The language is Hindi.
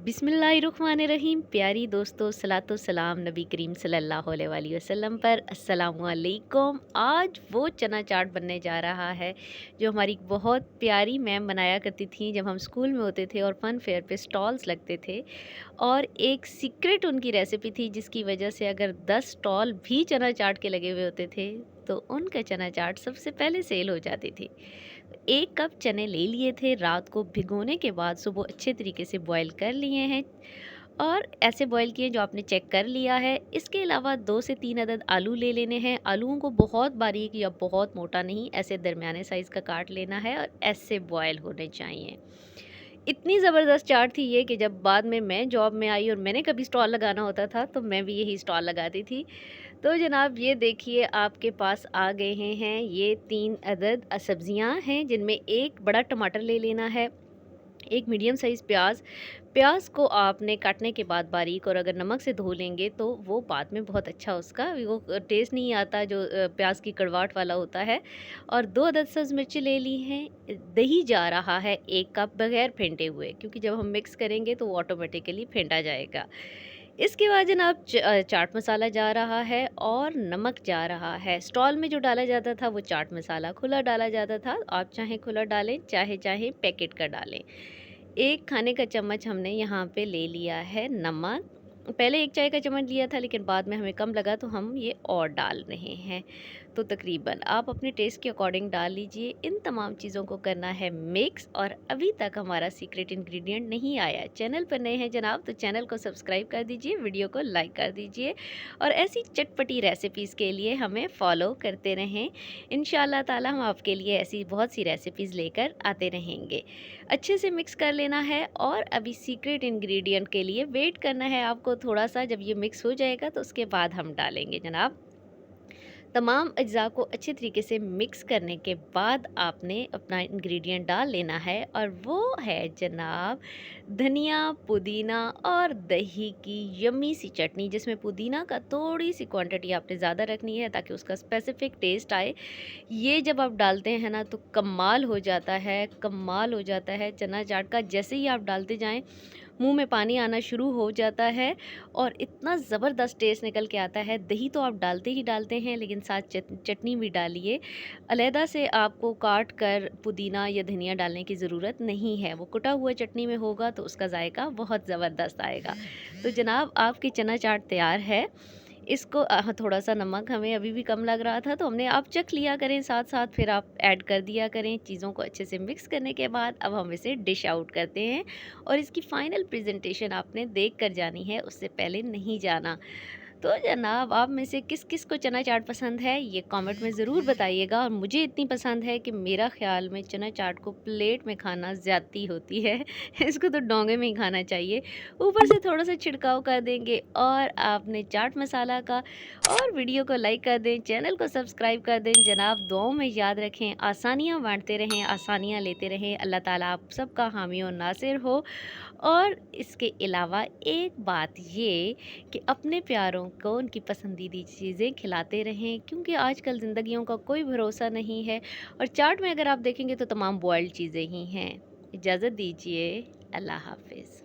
बिस्मिल्लाहिर्रहमानिर्रहीम। प्यारी दोस्तों, सलातो सलाम नबी करीम सल्लल्लाहु अलैहि वसल्लम पर। अस्सलामुअलैकुम। आज वो चना चाट बनने जा रहा है जो हमारी बहुत प्यारी मैम बनाया करती थी जब हम स्कूल में होते थे और फन फेयर पे स्टॉल्स लगते थे। और एक सीक्रेट उनकी रेसिपी थी जिसकी वजह से अगर 10 स्टॉल भी चना चाट के लगे हुए होते थे तो उनका चना चाट सबसे पहले सेल हो जाती थी। 1 कप चने ले लिए थे, रात को भिगोने के बाद सुबह अच्छे तरीके से बॉईल कर लिए हैं और ऐसे बॉईल किए जो आपने चेक कर लिया है। इसके अलावा 2 से 3 अदद आलू ले लेने हैं। आलूओं को बहुत बारीक या बहुत मोटा नहीं, ऐसे दरमियाने साइज़ का काट लेना है और ऐसे बॉयल होने चाहिए। इतनी ज़बरदस्त चाट थी ये कि जब बाद में मैं जॉब में आई और मैंने कभी स्टॉल लगाना होता था तो मैं भी यही स्टॉल लगाती थी। तो जनाब ये देखिए आपके पास आ गए हैं ये 3 अदद सब्ज़ियाँ हैं जिनमें एक बड़ा टमाटर ले लेना है, एक मीडियम साइज़ प्याज। प्याज को आपने काटने के बाद बारीक और अगर नमक से धो लेंगे तो वो बाद में बहुत अच्छा उसका वो टेस्ट नहीं आता जो प्याज की कड़वाहट वाला होता है। और 2 अदद सब्ज़ मिर्ची ले ली हैं। दही जा रहा है 1 कप बगैर फेंटे हुए, क्योंकि जब हम मिक्स करेंगे तो वो ऑटोमेटिकली फेंटा जाएगा। इसके बाद जनाब चाट मसाला जा रहा है और नमक जा रहा है। स्टॉल में जो डाला जाता था वो चाट मसाला खुला डाला जाता था। आप चाहें खुला डालें, चाहे पैकेट का डालें। 1 खाने का चम्मच हमने यहाँ पे ले लिया है नमक। पहले 1 चाय का चम्मच लिया था लेकिन बाद में हमें कम लगा तो हम ये और डाल रहे हैं। तो तकरीबन आप अपने टेस्ट के अकॉर्डिंग डाल लीजिए। इन तमाम चीज़ों को करना है मिक्स। और अभी तक हमारा सीक्रेट इंग्रेडिएंट नहीं आया, चैनल पर नए हैं जनाब तो चैनल को सब्सक्राइब कर दीजिए, वीडियो को लाइक कर दीजिए और ऐसी चटपटी रेसिपीज़ के लिए हमें फॉलो करते रहें। इंशाअल्लाह ताला हम आपके लिए ऐसी बहुत सी रेसिपीज़ लेकर आते रहेंगे। अच्छे से मिक्स कर लेना है और अभी सीक्रेट इंग्रेडिएंट के लिए वेट करना है आपको थोड़ा सा। जब ये मिक्स हो जाएगा तो उसके बाद हम डालेंगे जनाब। तमाम अज्ज़ा को अच्छे तरीके से मिक्स करने के बाद आपने अपना इंग्रेडिएंट डाल लेना है और वो है जनाब धनिया, पुदीना और दही की यम्मी सी चटनी, जिसमें पुदीना का थोड़ी सी क्वांटिटी आपने ज़्यादा रखनी है ताकि उसका स्पेसिफिक टेस्ट आए। ये जब आप डालते हैं ना तो कमाल हो जाता है, कमाल हो जाता है चना चाट का। जैसे ही आप डालते जाएं मुंह में पानी आना शुरू हो जाता है और इतना ज़बरदस्त टेस्ट निकल के आता है। दही तो आप डालते ही डालते हैं लेकिन साथ चटनी भी डालिए। अलहदा से आपको काट कर पुदीना या धनिया डालने की ज़रूरत नहीं है, वो कुटा हुआ चटनी में होगा तो उसका जायका बहुत ज़बरदस्त आएगा। तो जनाब आपकी चना चाट तैयार है। इसको थोड़ा-सा नमक हमें अभी भी कम लग रहा था तो हमने आप चख लिया करें साथ-साथ, फिर आप ऐड कर दिया करें। चीज़ों को अच्छे से मिक्स करने के बाद अब हम इसे डिश आउट करते हैं और इसकी फ़ाइनल प्रेज़ेंटेशन आपने देख कर जानी है, उससे पहले नहीं जाना। तो जनाब आप में से किस-किस को चना चाट पसंद है ये कमेंट में ज़रूर बताइएगा। और मुझे इतनी पसंद है कि मेरा ख़्याल में चना चाट को प्लेट में खाना ज़्यादती होती है। इसको तो डोंगे में ही खाना चाहिए। ऊपर से थोड़ा-सा छिड़काव कर देंगे और आपने चाट मसाला का। और वीडियो को लाइक कर दें, चैनल को सब्सक्राइब कर दें। जनाब दुआओं में याद रखें, आसानियाँ बाँटते रहें, आसानियाँ लेते रहें। अल्लाह ताला आप सबका हामी और नासिर हो। और इसके अलावा एक बात ये कि अपने प्यारों को उनकी पसंदीदा चीज़ें खिलाते रहें, क्योंकि आजकल ज़िंदगियों का कोई भरोसा नहीं है। और चाट में अगर आप देखेंगे तो तमाम बॉइल्ड चीज़ें ही हैं। इजाज़त दीजिए। अल्लाह हाफ़िज़।